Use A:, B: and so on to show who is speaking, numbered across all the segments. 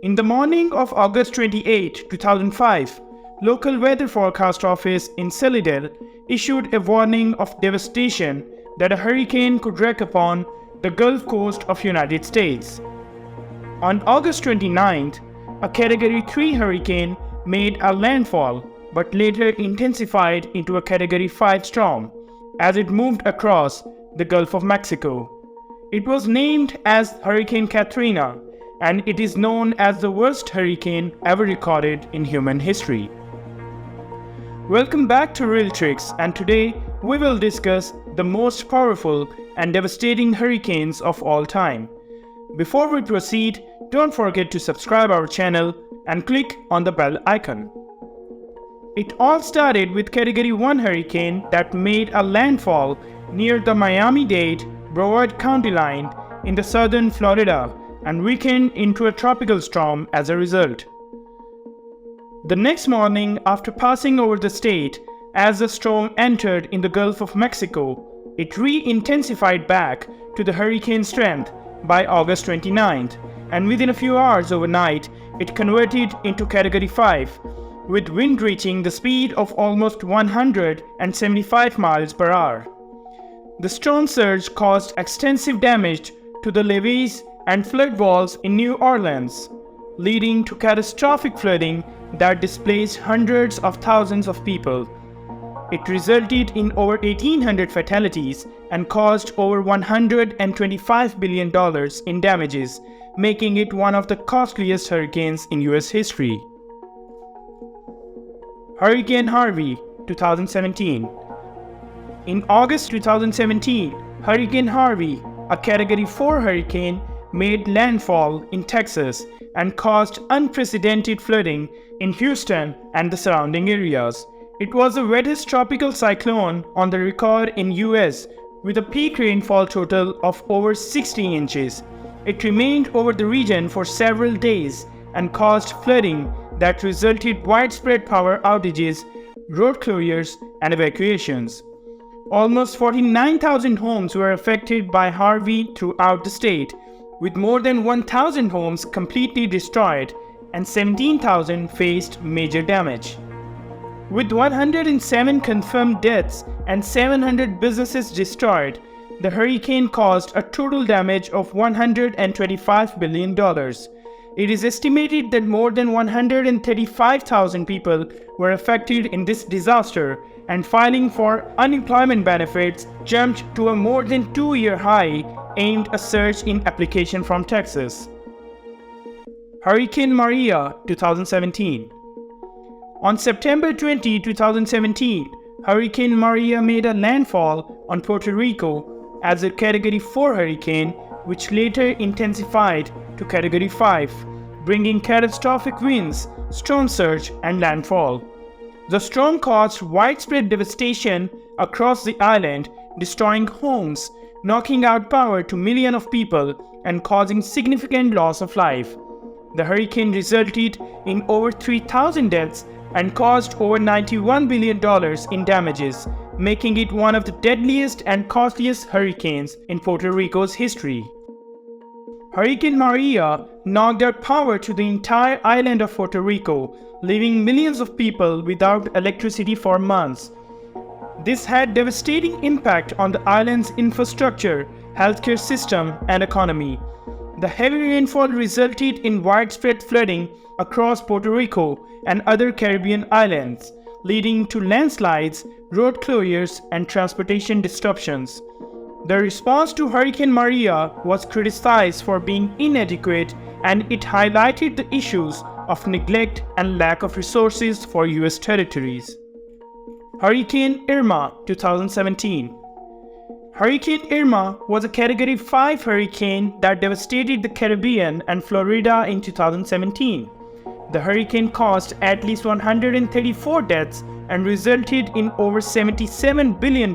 A: In the morning of August 28, 2005, local weather forecast office in Slidell issued a warning of devastation that a hurricane could wreak upon the Gulf Coast of United States. On August 29th, a Category 3 hurricane made a landfall but later intensified into a Category 5 storm as it moved across the Gulf of Mexico. It was named as Hurricane Katrina, and it is known as the worst hurricane ever recorded in human history. Welcome back to Real Trix, and today we will discuss the most powerful and devastating hurricanes of all time. Before we proceed, don't forget to subscribe our channel and click on the bell icon. It all started with Category 1 hurricane that made a landfall near the Miami-Dade, Broward county line in the southern Florida and weakened into a tropical storm as a result. The next morning, after passing over the state, as the storm entered in the Gulf of Mexico, it re-intensified back to the hurricane strength by August 29th, and within a few hours overnight, it converted into Category 5, with wind reaching the speed of almost 175 miles per hour. The storm surge caused extensive damage to the levees and flood walls in New Orleans, leading to catastrophic flooding that displaced hundreds of thousands of people. It resulted in over 1,800 fatalities and caused over $125 billion in damages, making it one of the costliest hurricanes in US history. Hurricane Harvey, 2017. In August 2017, Hurricane Harvey, a Category 4 hurricane, made landfall in Texas and caused unprecedented flooding in Houston and the surrounding areas. It was the wettest tropical cyclone on the record in US, with a peak rainfall total of over 60 inches. It remained over the region for several days and caused flooding that resulted widespread power outages, road closures, and evacuations. Almost 49,000 homes were affected by Harvey throughout the state, with more than 1,000 homes completely destroyed and 17,000 faced major damage. With 107 confirmed deaths and 700 businesses destroyed, the hurricane caused a total damage of $125 billion. It is estimated that more than 135,000 people were affected in this disaster, and filing for unemployment benefits jumped to a more than 2-year high, aimed a surge in application from Texas. Hurricane Maria, 2017. On September 20, 2017, Hurricane Maria made a landfall on Puerto Rico as a Category 4 hurricane, which later intensified to Category 5, bringing catastrophic winds, storm surge, and landfall. The storm caused widespread devastation across the island, destroying homes, knocking out power to millions of people, and causing significant loss of life. The hurricane resulted in over 3,000 deaths and caused over $91 billion in damages, making it one of the deadliest and costliest hurricanes in Puerto Rico's history. Hurricane Maria knocked out power to the entire island of Puerto Rico, leaving millions of people without electricity for months. This had devastating impact on the island's infrastructure, healthcare system, and economy. The heavy rainfall resulted in widespread flooding across Puerto Rico and other Caribbean islands, leading to landslides, road closures, and transportation disruptions. The response to Hurricane Maria was criticized for being inadequate, and it highlighted the issues of neglect and lack of resources for US territories. Hurricane Irma, 2017. Hurricane Irma was a Category 5 hurricane that devastated the Caribbean and Florida in 2017. The hurricane caused at least 134 deaths and resulted in over $77 billion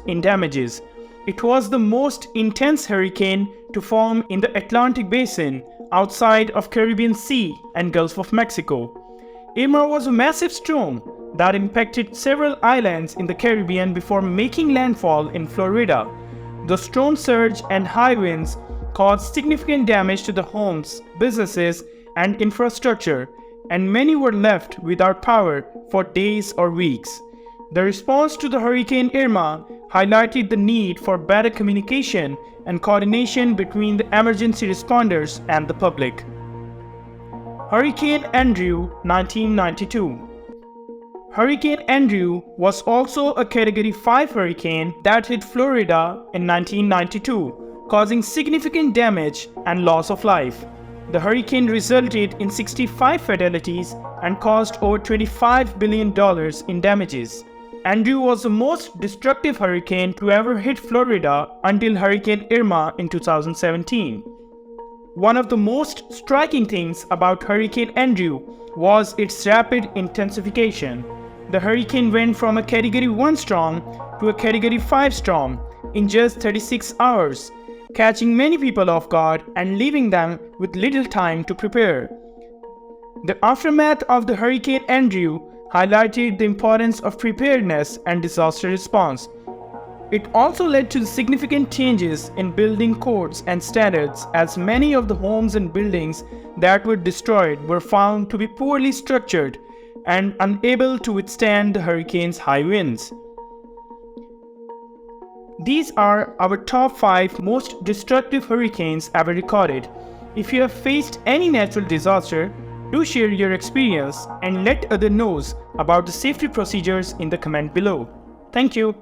A: in damages. It was the most intense hurricane to form in the Atlantic Basin outside of Caribbean Sea and Gulf of Mexico. Irma was a massive storm that impacted several islands in the Caribbean before making landfall in Florida. The storm surge and high winds caused significant damage to the homes, businesses, and infrastructure, and many were left without power for days or weeks. The response to the Hurricane Irma highlighted the need for better communication and coordination between the emergency responders and the public. Hurricane Andrew, 1992. Hurricane Andrew was also a Category 5 hurricane that hit Florida in 1992, causing significant damage and loss of life. The hurricane resulted in 65 fatalities and caused over $25 billion in damages. Andrew was the most destructive hurricane to ever hit Florida until Hurricane Irma in 2017. One of the most striking things about Hurricane Andrew was its rapid intensification. The hurricane went from a Category 1 storm to a Category 5 storm in just 36 hours, catching many people off guard and leaving them with little time to prepare. The aftermath of the Hurricane Andrew highlighted the importance of preparedness and disaster response. It also led to significant changes in building codes and standards, as many of the homes and buildings that were destroyed were found to be poorly structured and unable to withstand the hurricane's high winds. These are our top 5 most destructive hurricanes ever recorded. If you have faced any natural disaster, do share your experience and let others know about the safety procedures in the comment below. Thank you.